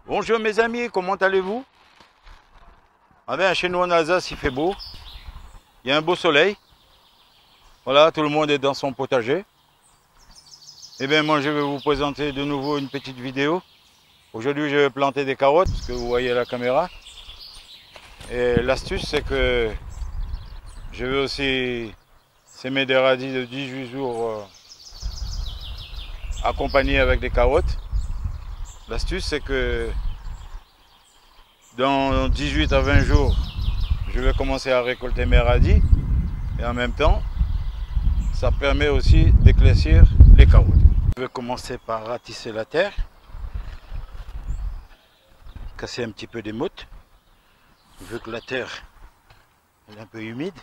Bonjour mes amis, comment allez-vous? Ah ben, chez nous en Alsace, il fait beau. Il y a un beau soleil. Voilà, tout le monde est dans son potager. Eh bien, moi, je vais vous présenter de nouveau une petite vidéo. Aujourd'hui, je vais planter des carottes, parce que vous voyez à la caméra. Et l'astuce, c'est que je vais aussi s'aimer des radis de 18 jours accompagnés avec des carottes. L'astuce, c'est que dans 18 à 20 jours, je vais commencer à récolter mes radis. Et en même temps, ça permet aussi d'éclaircir les carottes. Je vais commencer par ratisser la terre, casser un petit peu des mottes, vu que la terre est un peu humide.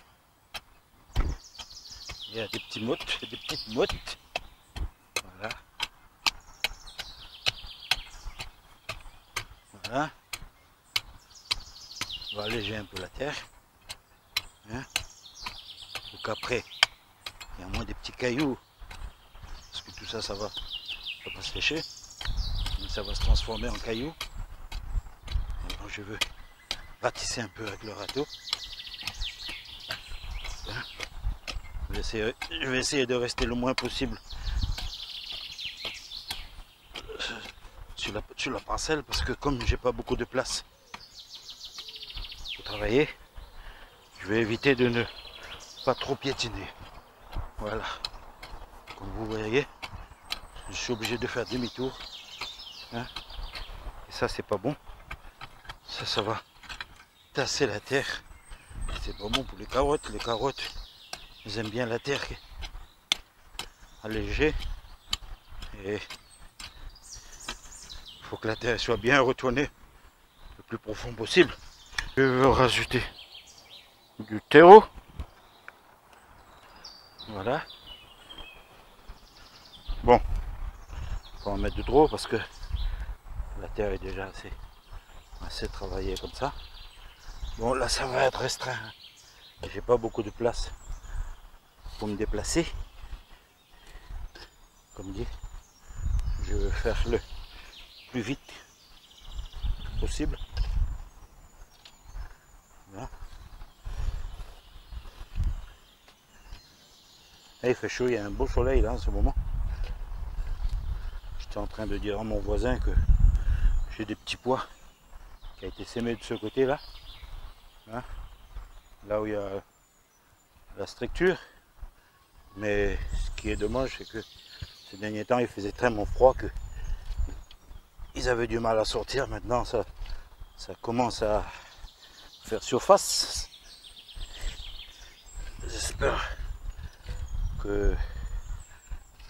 Il y a des petits mottes, des petites mottes. Voilà. Voilà. On va alléger un peu la terre. Hein. Donc après, il y a moins des petits cailloux. Parce que tout ça, ça va se sécher. Mais ça va se transformer en cailloux. Alors je veux ratisser un peu avec le râteau. Hein. Je vais essayer de rester le moins possible sur la parcelle, parce que comme j'ai pas beaucoup de place pour travailler, je vais éviter de ne pas trop piétiner. Voilà, comme vous voyez, je suis obligé de faire demi-tour, hein. Et ça, c'est pas bon. Ça va tasser la terre. C'est pas bon pour les carottes. Les carottes, elles aiment bien la terre allégée. Et il faut que la terre soit bien retournée le plus profond possible. Je veux rajouter du terreau. Voilà. Bon, faut en mettre de trop parce que la terre est déjà assez travaillée comme ça. Bon, là ça va être restreint. J'ai pas beaucoup de place pour me déplacer. Comme dit, je veux faire le plus vite possible. Voilà. Et il fait chaud, il y a un beau soleil là en ce moment. J'étais en train de dire à mon voisin que j'ai des petits pois qui a été sémé de ce côté là. Hein, là où il y a la structure. Mais ce qui est dommage, c'est que ces derniers temps il faisait tellement froid que ils avaient du mal à sortir. Maintenant ça commence à faire surface. J'espère qu'il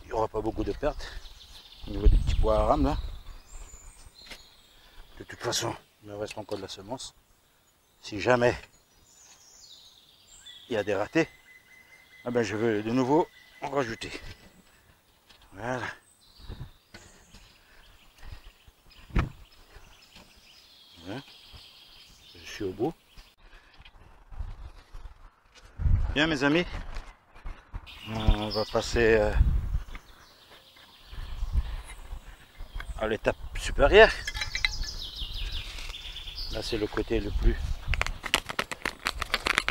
n'y aura pas beaucoup de pertes au niveau des petits pois à rame là. De toute façon, il me reste encore de la semence. Si jamais il y a des ratés, ah ben je vais de nouveau en rajouter. Voilà. Voilà. Je suis au bout. Bien mes amis, on va passer à l'étape supérieure. Là c'est le côté le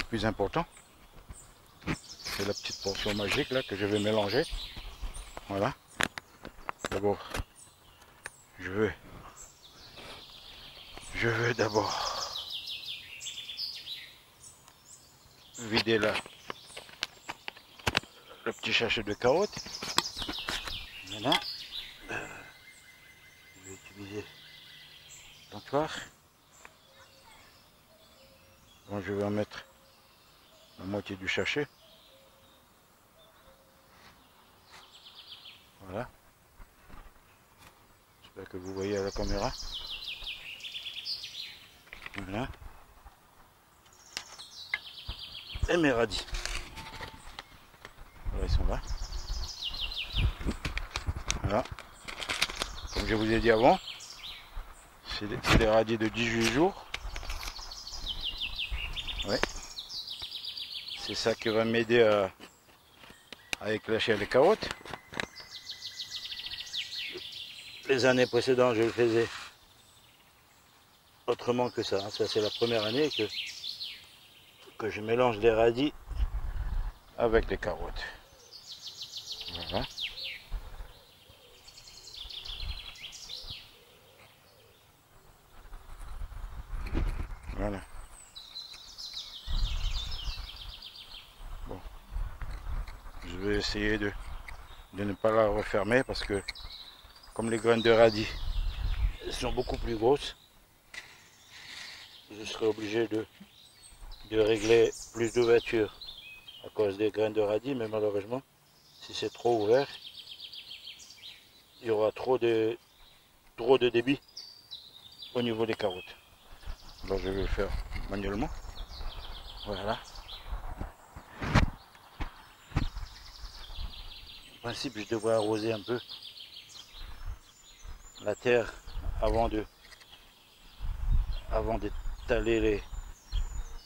plus important. C'est la petite portion magique là que je vais mélanger. Voilà. D'abord, je veux d'abord vider le petit sachet de carottes. Maintenant, je vais utiliser l'entoir. Bon, je vais en mettre la moitié du sachet. Voilà. J'espère que vous voyez à la caméra. Voilà. Et mes radis. Voilà, ils sont là. Voilà. Comme je vous ai dit avant, c'est des radis de 18 jours. Ouais. C'est ça qui va m'aider à éclaircir les carottes. Les années précédentes, je le faisais autrement que ça. Hein. Ça c'est la première année que je mélange les radis avec les carottes. Voilà. Voilà. Bon. Je vais essayer de ne pas la refermer parce que comme les graines de radis sont beaucoup plus grosses, je serai obligé de régler plus d'ouverture à cause des graines de radis, mais malheureusement, si c'est trop ouvert, il y aura trop de débit au niveau des carottes. Alors je vais le faire manuellement. Voilà. En principe, je devrais arroser un peu la terre avant d'étaler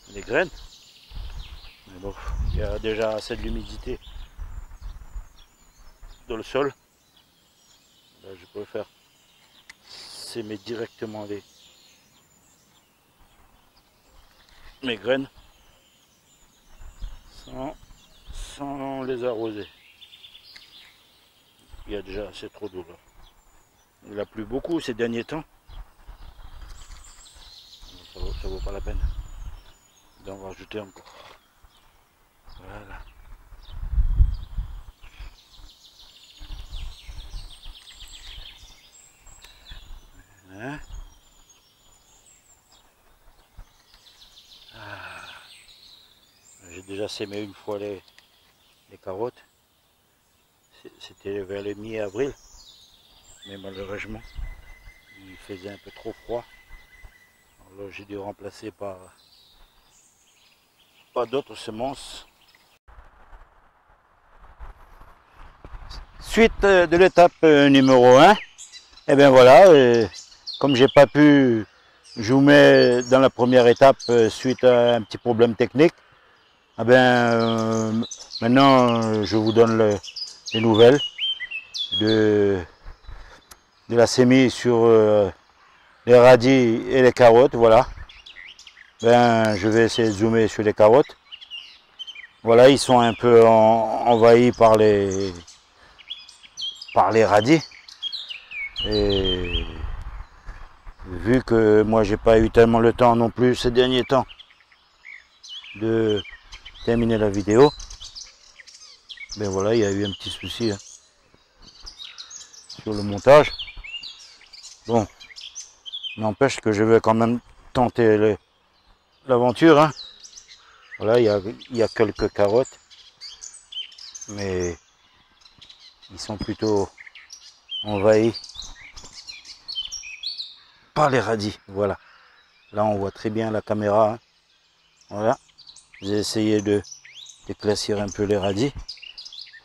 les graines. Mais bon, il y a déjà assez de l'humidité dans le sol. Là, je peux faire s'aimer directement mes graines sans les arroser. Il y a déjà assez trop d'eau là. Il a plu beaucoup ces derniers temps. Ça vaut pas la peine d'en rajouter encore. Voilà. Hein? Ah. J'ai déjà sémé une fois les carottes. C'était vers le mi-avril. Mais malheureusement, il faisait un peu trop froid. Alors j'ai dû remplacer par d'autres semences. Suite de l'étape numéro 1, et bien voilà, comme j'ai pas pu zoomer dans la première étape suite à un petit problème technique, eh bien, maintenant je vous donne les nouvelles de la semis sur les radis et les carottes. Voilà, ben, je vais essayer de zoomer sur les carottes. Voilà, ils sont un peu envahis par les radis. Et vu que moi j'ai pas eu tellement le temps non plus ces derniers temps de terminer la vidéo, ben voilà, il y a eu un petit souci hein, sur le montage. Bon, n'empêche que je vais quand même tenter l'aventure. Hein. Voilà, il y a quelques carottes, mais ils sont plutôt envahis par les radis. Voilà, là on voit très bien la caméra. Hein. Voilà, j'ai essayé d'éclaircir un peu les radis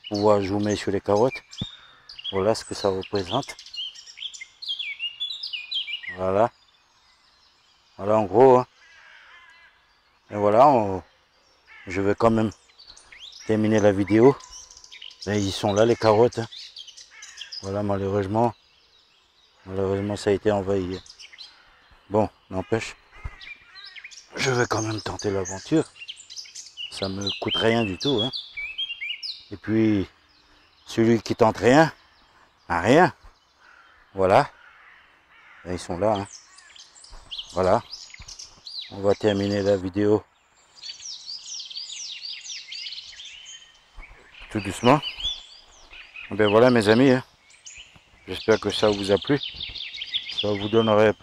pour pouvoir zoomer sur les carottes. Voilà ce que ça représente. Voilà. Voilà en gros. Hein. Et voilà, je vais quand même terminer la vidéo. Et ils sont là les carottes. Hein. Voilà, malheureusement ça a été envahi. Bon, n'empêche, je vais quand même tenter l'aventure. Ça me coûte rien du tout. Hein. Et puis, celui qui tente rien, a rien. Voilà. Et ils sont là. Hein. Voilà. On va terminer la vidéo tout doucement. Et bien voilà mes amis. Hein. J'espère que ça vous a plu. Ça vous donnerait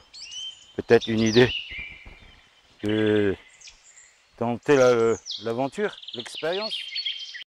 peut-être une idée de tenter l'aventure, l'expérience.